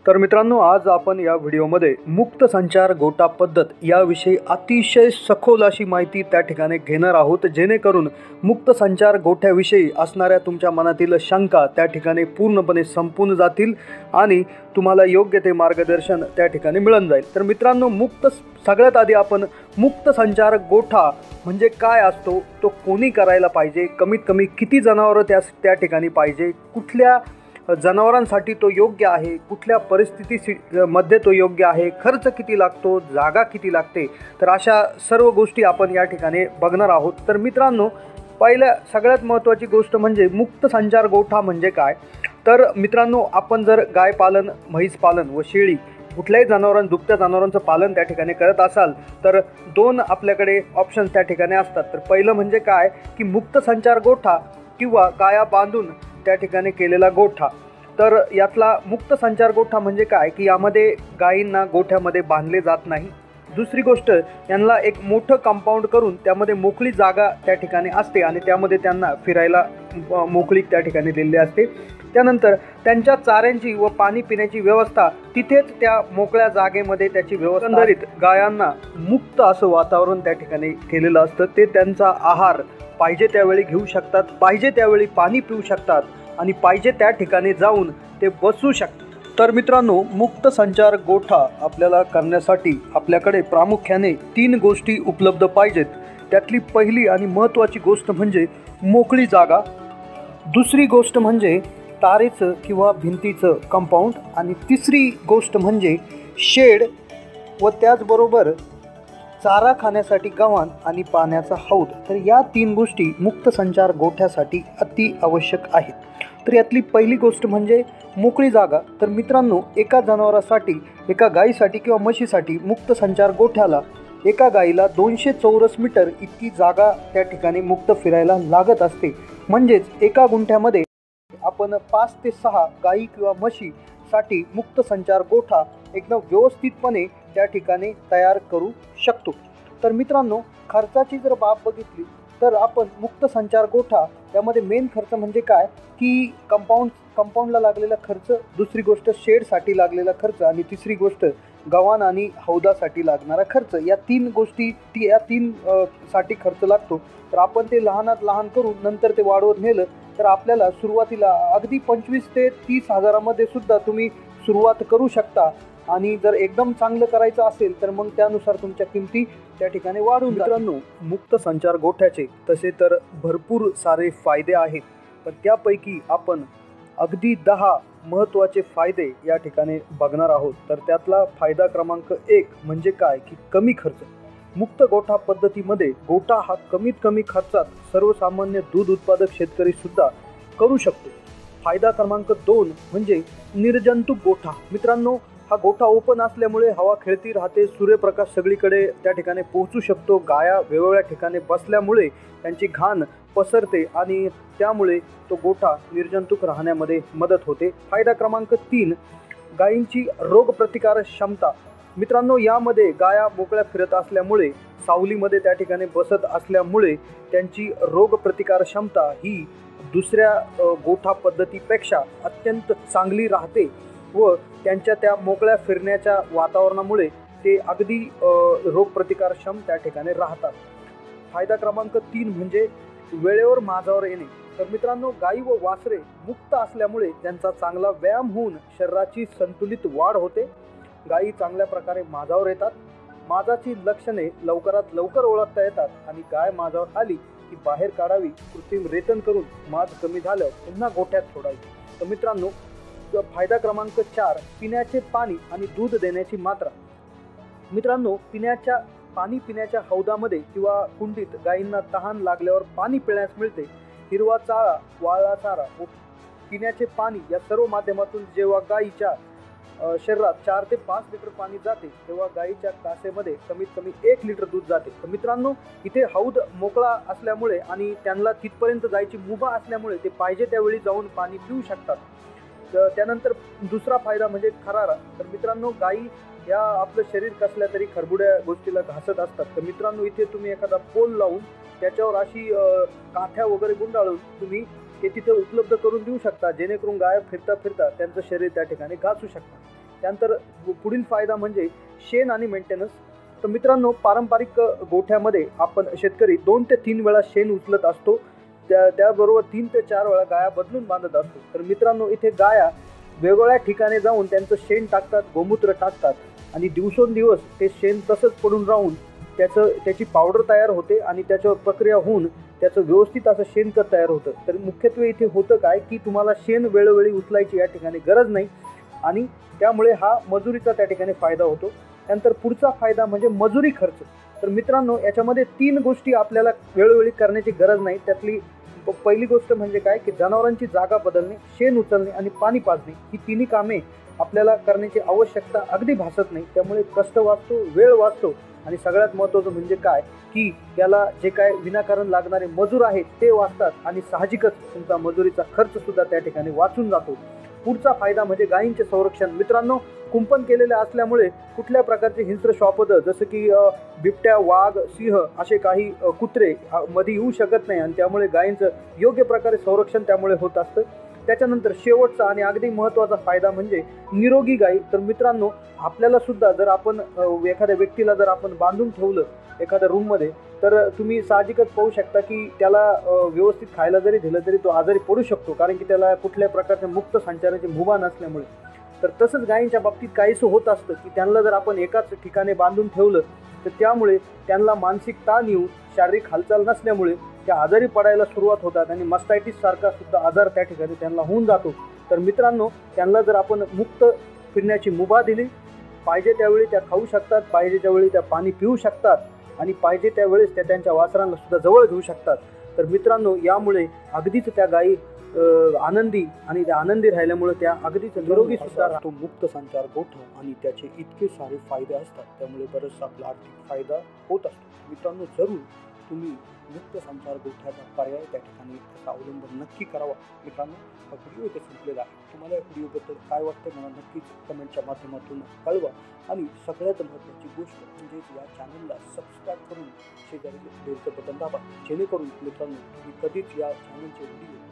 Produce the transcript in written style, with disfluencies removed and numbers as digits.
तर मित्रांनो, आज आपण या व्हिडिओमध्ये मुक्त संचार गोठा पद्धत याविषयी अतिशय सखोल अशी माहिती त्या ठिकाणी घेणार आहोत, जेणेकरून मुक्त संचार गोठ्याविषयी असणाऱ्या तुमच्या मनातील शंका त्या ठिकाणी पूर्णपणे संपून जातील आणि तुम्हाला योग्य ते मार्गदर्शन त्या ठिकाणी मिळून जाईल। तर मित्रांनो, सगळ्यात आधी आपण मुक्त संचार गोठा म्हणजे काय असतो, तो कोणी करायला पाहिजे, कमीत कमी किती जनावरं त्या ठिकाणी पाहिजे, कुठल्या जनावरांसाठी तो योग्य आहे, कुठल्या परिस्थितीमध्ये तो योग्य आहे, खर्च किती लागतो, जागा किती लागते, तर अशा सर्व गोष्टी आपण या ठिकाणी बघणार आहोत। तर मित्रांनो, पहिल्या सगळ्यात महत्त्वाची गोष्ट म्हणजे मुक्त संचार गोठा म्हणजे काय। तर मित्रांनो, आपण जर गाय पालन, म्हैस पालन व शेळी कुठल्याही दुभत्या जनावरांचं पालन त्या ठिकाणी करत असाल तर दोन आपल्याकडे ऑप्शन त्या ठिकाणी असतात। तर पहिलं म्हणजे काय की मुक्त संचार गोठा किंवा गाया बांधून त्या ठिकाणी केलेला गोठा। तर यातला मुक्त संचार गोठा म्हणजे काय की यामध्ये गायींना गोठ्यामध्ये बांधले जात नाही। दुसरी गोष्ट, यांना एक मोठं कंपाऊंड करून त्यामध्ये मोकळी जागा त्या ठिकाणी असते आणि त्यामध्ये त्यांना फिरायला मोकळी त्या ठिकाणी दिलेली असते। त्यानंतर त्यांच्या चाऱ्यांची व पाणी पिण्याची व्यवस्था तिथेच त्या मोकळ्या जागेमध्ये त्याची व्यवस्था, एकंदरीत गायांना मुक्त असं वातावरण त्या ठिकाणी केलेलं असतं। ते त्यांचा आहार पाहिजे त्यावेळी घेऊ शकतात, पाहिजे त्यावेळी पाणी पिऊ शकतात आणि पाहिजे त्या ठिकाणी जाऊन ते बसू शकतात। तर मित्रांनो, मुक्त संचार गोठा आपल्याला करण्यासाठी आपल्याकडे प्रामुख्याने 3 गोष्टी उपलब्ध पाहिजेत। त्यातली पहिली आणि महत्त्वाची गोष्ट म्हणजे मोकळी जागा, दुसरी गोष्ट म्हणजे तारेचं किंवा भिंतीचं कंपाऊंड आणि तिसरी गोष्ट म्हणजे शेड व त्याचबरोबर चारा खाण्यासाठी गव्हाण आणि पाण्याचा हौद। तर या 3 गोष्टी मुक्त संचार गोठ्यासाठी अति आवश्यक आहेत। तर यातली पहिली गोष्ट म्हणजे मोकळी जागा। तर मित्रांनो, एका जनावरासाठी, एका गायीसाठी किंवा म्हशीसाठी मुक्त संचार गोठ्याला एका गायीला 200 चौरस मीटर इतकी जागा त्या ठिकाणी मुक्त फिरायला लागत असते। म्हणजेच एका गुंठ्यामध्ये आपण 5 ते 6 गायी किंवा म्हशीसाठी मुक्त संचार गोठा एकदम व्यवस्थितपणे त्या ठिकाणी तयार करू शकतो। तर मित्रांनो, खर्चाची जर बाब बघितली तर आपण मुक्त संचार गोठा त्यामध्ये मेन खर्च म्हणजे काय की कंपाऊंडला लागलेला खर्च, दुसरी गोष्ट शेडसाठी लागलेला खर्च आणि तिसरी गोष्ट गव्हाण आणि हौदासाठी लागणारा खर्च। या 3 गोष्टी साठी खर्च लागतो। तर आपण ते लहानात लहान करून नंतर ते वाढवत नेलं तर आपल्याला सुरुवातीला अगदी 25 ते 30 हजारामध्ये सुद्धा तुम्ही सुरुवात करू शकता आणि जर एकदम चांगलं करायचं असेल तर मग त्यानुसार तुमच्या किमती त्या ठिकाणी वाढून। मित्रांनो, मुक्त संचार गोठ्याचे तसे तर भरपूर सारे फायदे आहेत, पण त्यापैकी आपण अगदी 10 महत्त्वाचे फायदे या ठिकाणी बघणार आहोत। तर त्यातला फायदा क्रमांक 1 म्हणजे काय की कमी खर्च। मुक्त गोठा पद्धतीमध्ये गोठा हा कमीत कमी खर्चात सर्वसामान्य दूध उत्पादक शेतकरी सुद्धा करू शकतो। फायदा क्रमांक 2 म्हणजे निर्जंतुक गोठा। मित्रांनो, हा गोठा ओपन असल्यामुळे हवा खेळती राहते, सूर्यप्रकाश सगळीकडे त्या ठिकाणी पोहोचू शकतो, गाया वेगवेगळ्या ठिकाणी बसल्यामुळे त्यांची घाण पसरते आणि त्यामुळे तो गोठा निर्जंतुक राहण्यामध्ये मदत होते। फायदा क्रमांक 3 गायींची रोगप्रतिकारक क्षमता। मित्रांनो, यामध्ये गाया मोकळ्या फिरत असल्यामुळे, सावलीमध्ये त्या ठिकाणी बसत असल्यामुळे त्यांची रोगप्रतिकार क्षमता ही दुसऱ्या गोठा पद्धतीपेक्षा अत्यंत चांगली राहते व त्यांच्या त्या मोकळ्या फिरण्याच्या वातावरणामुळे ते अगदी रोगप्रतिकारक्षम त्या ठिकाणी राहतात। फायदा क्रमांक 3 म्हणजे वेळेवर माझावर येणे। तर मित्रांनो, गायी व वासरे मुक्त असल्यामुळे त्यांचा चांगला व्यायाम होऊन शरीराची संतुलित वाढ होते। गायी चांगल्या प्रकारे माझावर येतात, माझाची लक्षणे लवकरात लवकर ओळखता येतात आणि गाय माझावर आली की बाहेर काढावी, कृत्रिम रेतन करून माज कमी झालं पुन्हा गोठ्यात सोडावी। तर मित्रांनो, फायदा क्रमांक 4 पिण्याचे पाणी आणि दूध देण्याची मात्रा। मित्रांनो, पाणी पिण्याच्या हौदामध्ये किंवा कुंडीत गायींना तहान लागल्यावर पाणी पिण्यास मिळते। हिरवा चारा, वाळला चारा व पिण्याचे पाणी या सर्व माध्यमातून जेव्हा गायीच्या शरीरात 4 ते 5 लिटर पाणी जाते तेव्हा गायीच्या कासेमध्ये कमीत कमी 1 लिटर दूध जाते। तर मित्रांनो, इथे हौद मोकळा असल्यामुळे आणि त्यांना तिथपर्यंत जायची मुभा असल्यामुळे ते पाहिजे त्यावेळी जाऊन पाणी पिऊ शकतात। त्यानंतर दुसरा फायदा म्हणजे खरारा। तर मित्रांनो, गायी या आपलं शरीर कसल्या तरी खरबुड्या गोष्टीला घासत असतात। तर मित्रांनो, इथे तुम्ही एखादा पोल लावून त्याच्यावर अशी काठ्या वगैरे गुंडाळून तुम्ही ते तिथे उपलब्ध करून देऊ शकता, जेणेकरून गाय फिरता फिरता त्यांचं शरीर त्या ठिकाणी घासू शकतात। त्यानंतर पुढील फायदा म्हणजे शेण आणि मेंटेनन्स. तर मित्रांनो, पारंपरिक गोठ्यामध्ये आपण शेतकरी 2 ते 3 वेळा शेण उचलत असतो. त्याबरोबर 3 ते 4 वेळा गाया बदलून बांधत असतो. तर मित्रांनो, इथे गाया वेगवेगळ्या ठिकाणी जाऊन त्यांचं शेण टाकतात, गोमूत्र टाकतात आणि दिवसेंदिवस ते शेण तसंच पडून राहून त्याची पावडर तयार होते आणि त्याच्यावर प्रक्रिया होऊन त्याचं व्यवस्थित असं शेणखत तयार होतं. तर मुख्यत्वे इथे होतं काय की तुम्हाला शेण वेळोवेळी उचलायची या ठिकाणी गरज नाही आणि त्यामुळे हा मजुरीचा त्या ठिकाणी फायदा होतो. त्यानंतर पुढचा फायदा म्हणजे मजुरी खर्च. तर मित्रांनो, याच्यामध्ये 3 गोष्टी आपल्याला वेळोवेळी करण्याची गरज नाही. त्यातली पहिली गोष्ट म्हणजे काय की जनावरांची जागा बदलणे, शेण उचलणे आणि पाणी पाजणे ही तिन्ही कामे आपल्याला करण्याची आवश्यकता अगदी भासत नाही. त्यामुळे कष्ट वाचतो, वेळ वाचतो आणि सगळ्यात महत्त्वाचं म्हणजे काय की त्याला जे काय विनाकारण लागणारे मजूर आहेत ते वाचतात आणि साहजिकच तुमचा मजुरीचा खर्च सुद्धा त्या ठिकाणी वाचून जातो. पुढचा फायदा म्हणजे गायींचे संरक्षण. मित्रांनो, कुंपण केलेले असल्यामुळे कुठल्या प्रकारचे हिंस्र श्वापदं जसं की बिबट्या, वाघ, सिंह असे काही कुत्रे मध्ये येऊ शकत नाही आणि त्यामुळे गायींचं योग्य प्रकारे संरक्षण त्यामुळे होत असतं. त्याच्यानंतर शेवटचा आणि अगदी महत्त्वाचा फायदा म्हणजे निरोगी गायी. तर मित्रांनो, आपल्याला सुद्धा जर आपण एखाद्या व्यक्तीला जर आपण बांधून ठेवलं एखाद्या रूममध्ये, तर तुम्ही साहजिकच पाहू शकता की त्याला व्यवस्थित खायला जरी दिलं तरी तो आजारी पडू शकतो, कारण की त्याला कुठल्या प्रकारच्या मुक्त संचाराची मुभा नसल्यामुळे. तर तसंच गायींच्या बाबतीत काहीसं होत असतं की त्यांना जर आपण एकाच ठिकाणी बांधून ठेवलं तर त्यामुळे त्यांना मानसिक ताण येऊन शारीरिक हालचाल नसल्यामुळे त्या आजारी पडायला सुरुवात होतात आणि मस्टायटिस सारखा सुद्धा आजार त्या ठिकाणी त्यांना होऊन जातो. तर मित्रांनो, त्यांना जर आपण मुक्त फिरण्याची मुभा दिली, पाहिजे त्यावेळी त्या खाऊ शकतात, पाहिजे त्यावेळी त्या पाणी पिऊ शकतात आणि पाहिजे त्यावेळेस त्या त्यांच्या वासरांना सुद्धा जवळ घेऊ शकतात. तर मित्रांनो, यामुळे अगदीच त्या गायी आनंदी आणि त्या आनंदी राहिल्यामुळे त्या अगदीच निरोगी सुद्धा राहतो. मुक्त संचार गोठा आणि त्याचे इतके सारे फायदे असतात, त्यामुळे बरेचसा आपला आर्थिक फायदा होत असतो. मित्रांनो, जरूर तुम्ही मुक्त संचार गोठ्याचा पर्याय त्या ठिकाणी त्याचा अवलंब नक्की करावा. मित्रांनो, हा व्हिडिओ इथे संपलेला आहे. तुम्हाला या व्हिडिओबद्दल काय वाटतं मला नक्कीच कमेंटच्या माध्यमातून कळवा आणि सगळ्यात महत्त्वाची गोष्ट म्हणजे या चॅनलला सबस्क्राईब करून शेजारी बेलचं बटन दाबा, जेणेकरून मित्रांनो तुम्ही कधीच या चॅनलचे व्हिडिओ